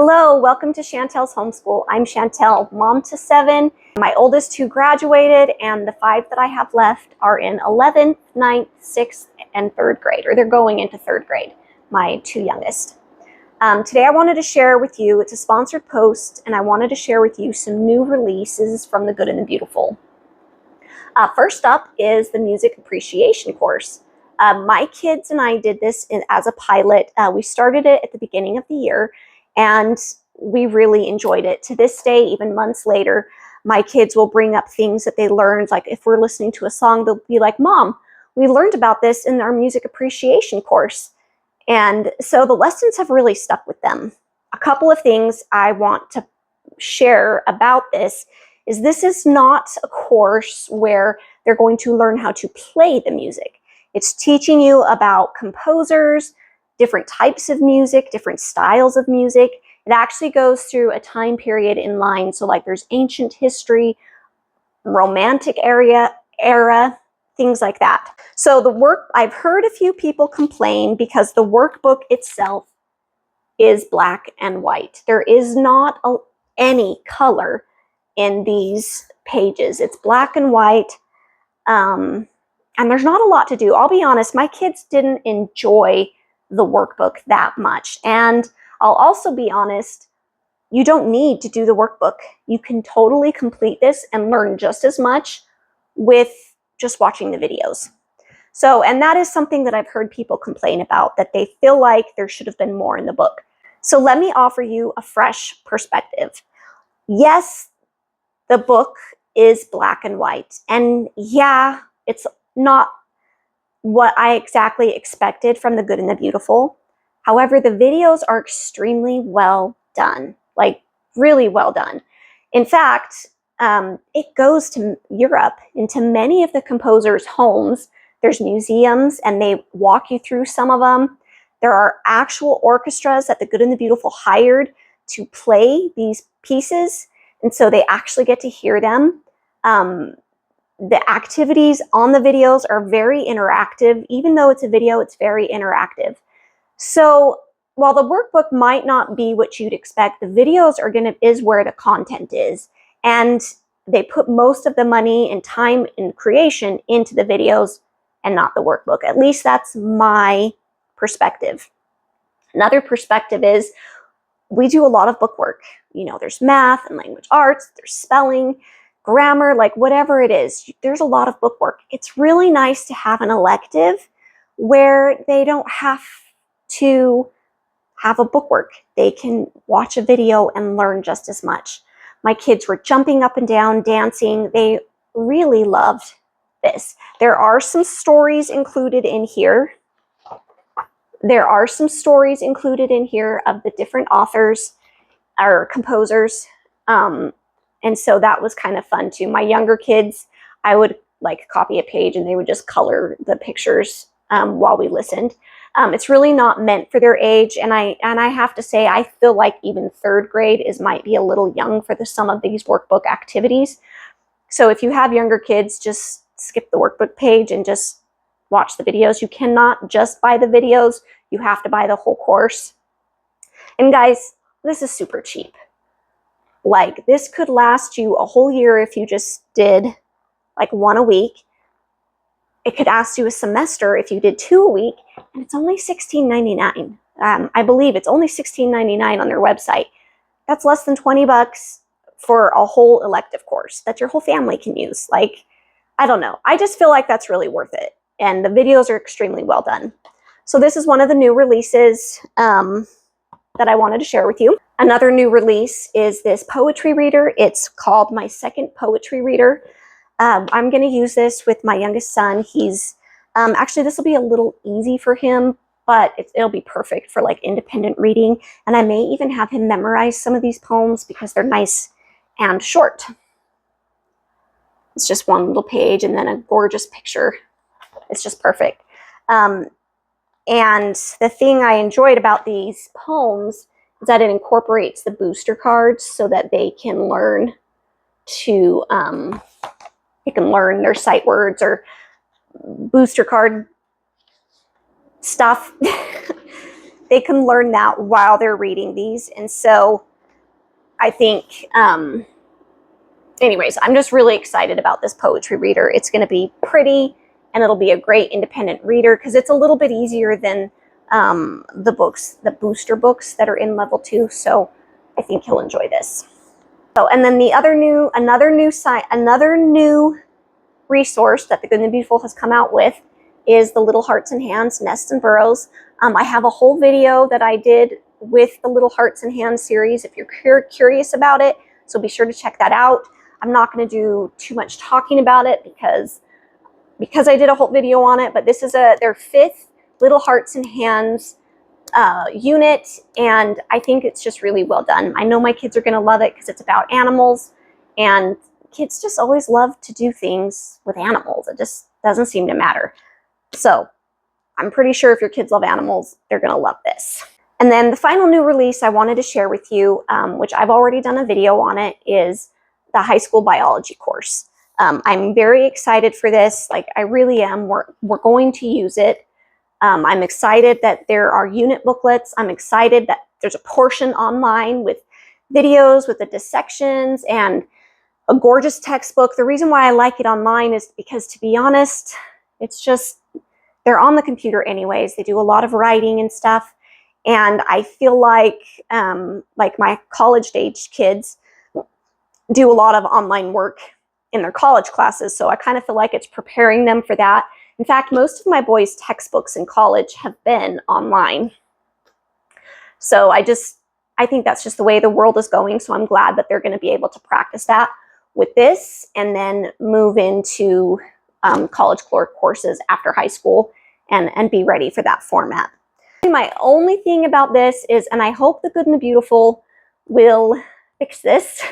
Hello, welcome to Chantel's Homeschool. I'm Chantel, mom to 7. My oldest 2 graduated, and the 5 that I have left are in 11th, 9th, 6th, and 3rd grade, or they're going into 3rd grade, my 2 youngest. Today I wanted to share with you, it's a sponsored post, and I wanted to share with you some new releases from the Good and the Beautiful. First up is the music appreciation course. My kids and I did this as a pilot. We started it at the beginning of the year, and we really enjoyed it. To this day, even months later, my kids will bring up things that they learned. Like if we're listening to a song, they'll be like, "Mom, we learned about this in our music appreciation course." And so the lessons have really stuck with them. A couple of things I want to share about this is not a course where they're going to learn how to play the music. It's teaching you about composers, different types of music, different styles of music. It actually goes through a time period in line. So like there's ancient history, romantic era, things like that. So I've heard a few people complain because the workbook itself is black and white. There is not any color in these pages. It's black and white. And there's not a lot to do. I'll be honest, my kids didn't enjoy the workbook that much. And I'll also be honest, you don't need to do the workbook. You can totally complete this and learn just as much with just watching the videos. So, and that is something that I've heard people complain about, that they feel like there should have been more in the book. So let me offer you a fresh perspective. Yes, the book is black and white. And yeah, it's not what I exactly expected from the Good and the Beautiful. However, the videos are extremely well done, like really well done. In fact, it goes to Europe, into many of the composers' homes. There's museums and they walk you through some of them. There are actual orchestras that the Good and the Beautiful hired to play these pieces. And so they actually get to hear them. The activities on the videos are very interactive. Even though it's a video, it's very interactive. So while the workbook might not be what you'd expect, the videos is where the content is. And they put most of the money and time and creation into the videos and not the workbook. At least that's my perspective. Another perspective is we do a lot of book work. You know, there's math and language arts, there's spelling, grammar, like whatever it is, there's a lot of book work. It's really nice to have an elective where they don't have to have a book work. They can watch a video and learn just as much. My kids were jumping up and down, dancing. They really loved this. There are some stories included in here. There are some stories included in here of the different authors or composers. And so that was kind of fun too. My younger kids, I would like copy a page and they would just color the pictures while we listened. It's really not meant for their age. And I have to say, I feel like even 3rd grade might be a little young for some of these workbook activities. So if you have younger kids, just skip the workbook page and just watch the videos. You cannot just buy the videos. You have to buy the whole course. And guys, this is super cheap. Like this could last you a whole year if you just did like 1 a week. It could last you a semester if you did 2 a week, and it's only $16.99. I believe it's only $16.99 on their website. That's less than $20 for a whole elective course that your whole family can use. Like, I don't know. I just feel like that's really worth it. And the videos are extremely well done. So this is one of the new releases that I wanted to share with you. Another new release is this poetry reader. It's called My Second Poetry Reader. I'm going to use this with my youngest son. He's actually, this will be a little easy for him, but it'll be perfect for like independent reading. And I may even have him memorize some of these poems because they're nice and short. It's just one little page and then a gorgeous picture. It's just perfect. And the thing I enjoyed about these poems is that it incorporates the booster cards so that they can learn to, their sight words or booster card stuff. they can learn that while they're reading these. And so I think, anyways, I'm just really excited about this poetry reader. It's going to be pretty, and it'll be a great independent reader because it's a little bit easier than the books, the booster books that are in level 2. So I think he'll enjoy this. So, and then the another new resource that the Good and the Beautiful has come out with is the Little Hearts and Hands Nests and Burrows. I have a whole video that I did with the Little Hearts and Hands series if you're curious about it, so be sure to check that out. I'm not going to do too much talking about it because I did a whole video on it, but this is their 5th Little Hearts and Hands unit, and I think it's just really well done. I know my kids are going to love it because it's about animals, and kids just always love to do things with animals. It just doesn't seem to matter. So I'm pretty sure if your kids love animals, they're going to love this. And then the final new release I wanted to share with you, which I've already done a video on it, is the high school biology course. I'm very excited for this. Like, I really am. We're going to use it. I'm excited that there are unit booklets. I'm excited that there's a portion online with videos with the dissections and a gorgeous textbook. The reason why I like it online is because, to be honest, it's just, they're on the computer anyways. They do a lot of writing and stuff. And I feel like my college-age kids do a lot of online work in their college classes. So I kind of feel like it's preparing them for that. In fact, most of my boys' textbooks in college have been online. So I think that's just the way the world is going. So I'm glad that they're going to be able to practice that with this and then move into college courses after high school and be ready for that format. My only thing about this is, and I hope the Good and the Beautiful will fix this,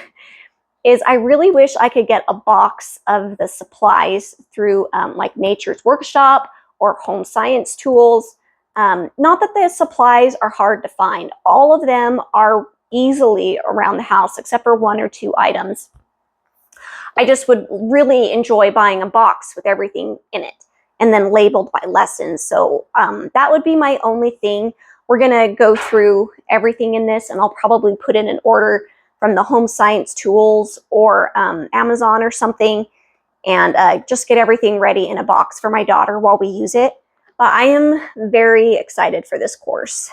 is I really wish I could get a box of the supplies through like Nature's Workshop or Home Science Tools. Not that the supplies are hard to find. All of them are easily around the house except for 1 or 2 items. I just would really enjoy buying a box with everything in it and then labeled by lessons. So that would be my only thing. We're going to go through everything in this, and I'll probably put in an order from the Home Science Tools or Amazon or something, and just get everything ready in a box for my daughter while we use it. But I am very excited for this course.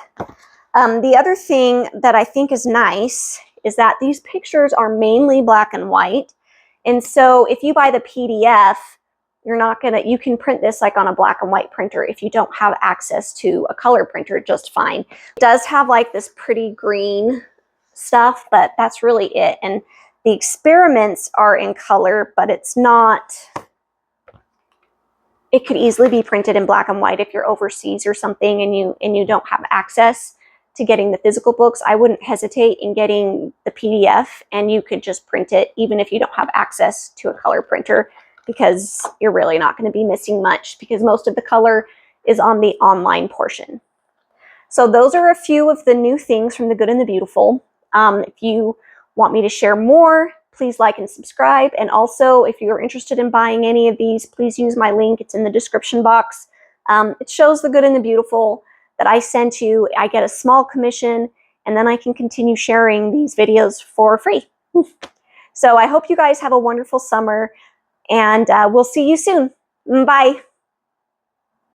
The other thing that I think is nice is that these pictures are mainly black and white. And so if you buy the PDF, you can print this like on a black and white printer if you don't have access to a color printer just fine. It does have like this pretty green stuff, but that's really it. And the experiments are in color, but it's not, it could easily be printed in black and white if you're overseas or something and you don't have access to getting the physical books. I wouldn't hesitate in getting the PDF, and you could just print it even if you don't have access to a color printer, because you're really not going to be missing much because most of the color is on the online portion. So those are a few of the new things from the Good and the Beautiful. If you want me to share more, please like and subscribe. And also, if you're interested in buying any of these, please use my link. It's in the description box. It shows the Good and the Beautiful that I sent you. I get a small commission, and then I can continue sharing these videos for free. So I hope you guys have a wonderful summer, and we'll see you soon. Bye.